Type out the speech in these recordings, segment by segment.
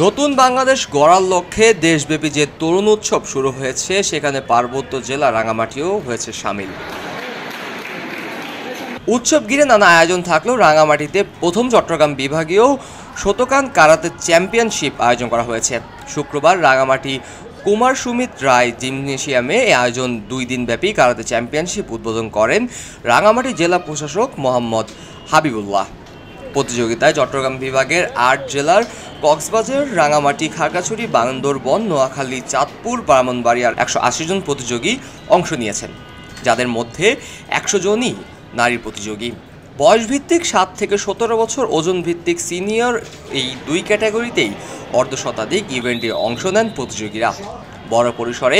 নতুন বাংলাদেশ গড়ার লক্ষ্যে দেশব্যাপী যে তরুণ উৎসব শুরু হয়েছে, সেখানে পার্বত্য জেলা রাঙামাটিও হয়েছে শামিল। উৎসব ঘিরে নানা আয়োজন থাকলেও রাঙামাটিতে প্রথম চট্টগ্রাম বিভাগীয় শতকান কারাতে চ্যাম্পিয়নশিপ আয়োজন করা হয়েছে। শুক্রবার রাঙামাটি কুমার সুমিত রায় জিমনেশিয়ামে এই আয়োজন 2 দিনব্যাপী কারাতে চ্যাম্পিয়নশিপ উদ্বোধন করেন রাঙামাটি জেলা প্রশাসক মোহাম্মদ হাবিবুল্লাহ। প্রতিযোগিতায় চট্টগ্রাম বিভাগের 8 জেলার কক্সবাজার, রাঙামাটি, খাগড়াছড়ি, বান্দরবন, নোয়াখালী, চাঁদপুর, ব্রাহ্মণবাড়িয়ার 180 জন প্রতিযোগী অংশ নিয়েছেন, যাদের মধ্যে 100 জনই নারী প্রতিযোগী। বয়সভিত্তিক 7 থেকে 17 বছর, ওজন ভিত্তিক সিনিয়র, এই 2 ক্যাটাগরিতেই অর্ধশতাধিক ইভেন্টে অংশ নেন প্রতিযোগীরা। বড় পরিসরে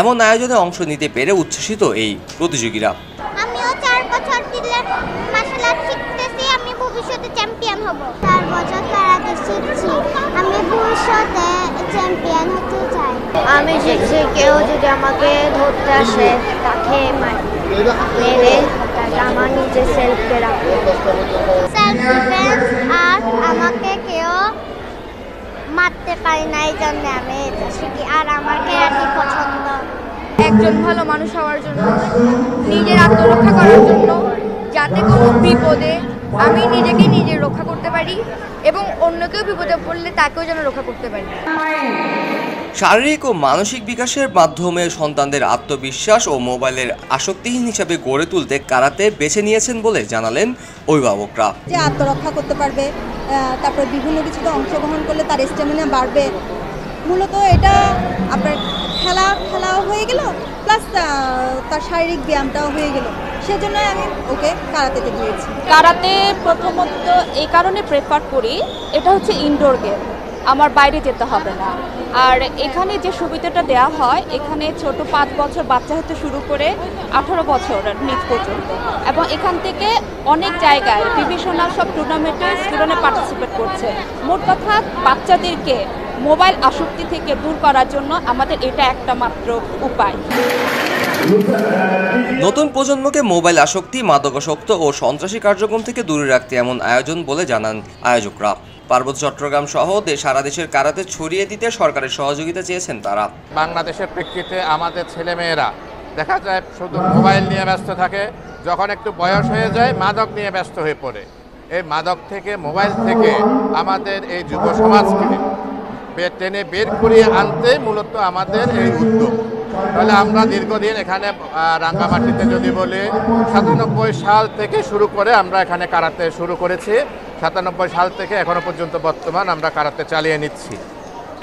এমন আয়োজনে অংশ নিতে পেরে উচ্ছ্বসিত এই প্রতিযোগীরা। আমিও 4 বছর ধরে মার্শাল আর্ট শিখতেছি, আমি ভবিষ্যতে চ্যাম্পিয়ন হব। 4 বছর কারাতে শিখছি, আমি ভবিষ্যতে চ্যাম্পিয়ন হতে চাই। আমি শিখছি কেউ যদি আমাকে ধরতে আসে তাকে মেরে আমার নিজের সেলফকে রাখবো। সেলফ ডিফেন্স, আর আমাকে কেউ মারতে পারে না, এই জন্য আমি এটা শিখি। আর আমার ক্যারাটে পছন্দ। একজন ভালো মানুষ হওয়ার জন্য, নিজের আত্মরক্ষা করার জন্য, যাতে কোনো বিপদে আমি নিজেকে নিজে রক্ষা করতে পারি এবং অন্যকেও বিপদে পড়লে তাকেও যেন রক্ষা করতে পারি। শারীরিক ও মানসিক বিকাশের মাধ্যমে সন্তানদের আত্মবিশ্বাস ও মোবাইলের আসক্তিহীন হিসাবে গড়ে তুলতে কারাতে বেছে নিয়েছেন বলে জানালেন অভিভাবকরা। যে আত্মরক্ষা করতে পারবে, তারপরে বিভিন্ন কিছুতে অংশগ্রহণ করলে তার স্ট্যামিনা বাড়বে। মূলত এটা আপনার খেলাও হয়ে গেল, প্লাস তার শারীরিক ব্যায়ামটাও হয়ে গেল। সেজন্য আমি ওকে কারাতেতে দিয়েছি। কারাতে প্রথমত এই কারণে প্রেফার করি, এটা হচ্ছে ইনডোর গেম, আমার বাইরে যেতে হবে না। আর এখানে যে সুবিধাটা দেওয়া হয়, এখানে ছোট 5 বছর বাচ্চা হতে শুরু করে 18 বছর নিচ পর্যন্ত, এবং এখান থেকে অনেক জায়গায় ডিভিশনাল সব টুর্নামেন্টে স্টুডেন্টরা পার্টিসিপেট করছে। মোট কথা বাচ্চাদেরকে মোবাইল আসক্তি থেকে দূর করার জন্য আমাদের এটা একটা মাত্র উপায়। নতুন প্রজন্মকে মোবাইল আসক্তি, মাদকাসক্ত ও সন্ত্রাসী কার্যক্রম থেকে দূরে রাখতে এমন আয়োজন বলে জানান আয়োজকরা। পার্বত্য চট্টগ্রাম সহ সারা দেশের কারাতে ছড়িয়ে দিতে সরকারের সহযোগিতা চেয়েছেন তারা। বাংলাদেশের প্রেক্ষিতে আমাদের ছেলেমেয়েরা দেখা যায় শুধু মোবাইল নিয়ে ব্যস্ত থাকে, যখন একটু বয়স হয়ে যায় মাদক নিয়ে ব্যস্ত হয়ে পড়ে। এই মাদক থেকে, মোবাইল থেকে আমাদের এই যুব সমাজকে টেনে বের করিয়ে আনতে মূলত আমাদের এই উদ্যোগ। তাহলে আমরা দীর্ঘদিন এখানে রাঙ্গামাটিতে যদি বলি 97 সাল থেকে শুরু করে আমরা এখানে কারাতে শুরু করেছি। 97 সাল থেকে এখনো পর্যন্ত বর্তমান আমরা কারাতে চালিয়ে নিচ্ছি।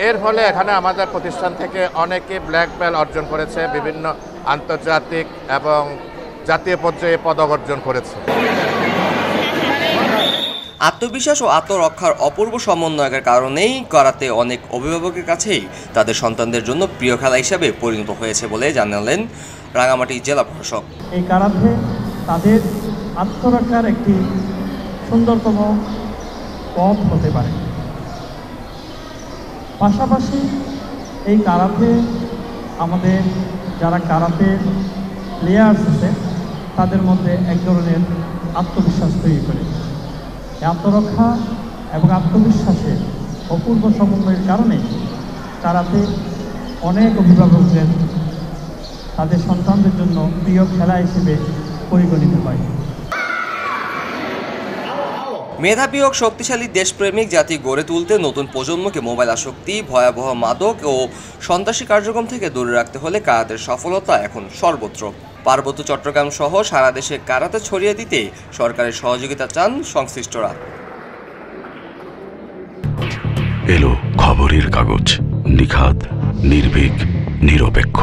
এর ফলে এখানে আমাদের প্রতিষ্ঠান থেকে অনেকে ব্ল্যাক বেল্ট অর্জন করেছে, বিভিন্ন আন্তর্জাতিক এবং জাতীয় পর্যায়ে পদক অর্জন করেছে। আত্মবিশ্বাস ও আত্মরক্ষার অপূর্ব সমন্বয়ের কারণেই কারাতে অনেক অভিভাবকের কাছেই তাদের সন্তানদের জন্য প্রিয় খেলা হিসাবে পরিণত হয়েছে বলে জানালেন রাঙামাটি জেলা প্রশাসক। এই কারাতে তাদের আত্মরক্ষার একটি সুন্দরতম পথ হতে পারে। পাশাপাশি এই কারাতে আমাদের যারা কারাতে প্লেয়ার্স আছে তাদের মধ্যে এক ধরনের আত্মবিশ্বাস তৈরি করে। আত্মরক্ষা এবং আত্মবিশ্বাসের অপূর্ব সমন্বয়ের কারণে কারাতে অনেক অভিভাবকদের তাদের সন্তানদের জন্য প্রিয় খেলা হিসেবে পরিগণিত হয়। মেধাবী ও শক্তিশালী দেশপ্রেমিক জাতি গড়ে তুলতে নতুন প্রজন্মকে মোবাইল আসক্তি, ভয়াবহ মাদক ও সন্ত্রাসী কার্যক্রম থেকে দূরে রাখতে হলে কারাতের সফলতা এখন সর্বত্র। পার্বত্য চট্টগ্রাম সহ সারা দেশে কারাতে ছড়িয়ে দিতে সরকারের সহযোগিতা চান সংশ্লিষ্টরা। এলো খবরের কাগজ, নিখাত, নির্ভীক, নিরপেক্ষ।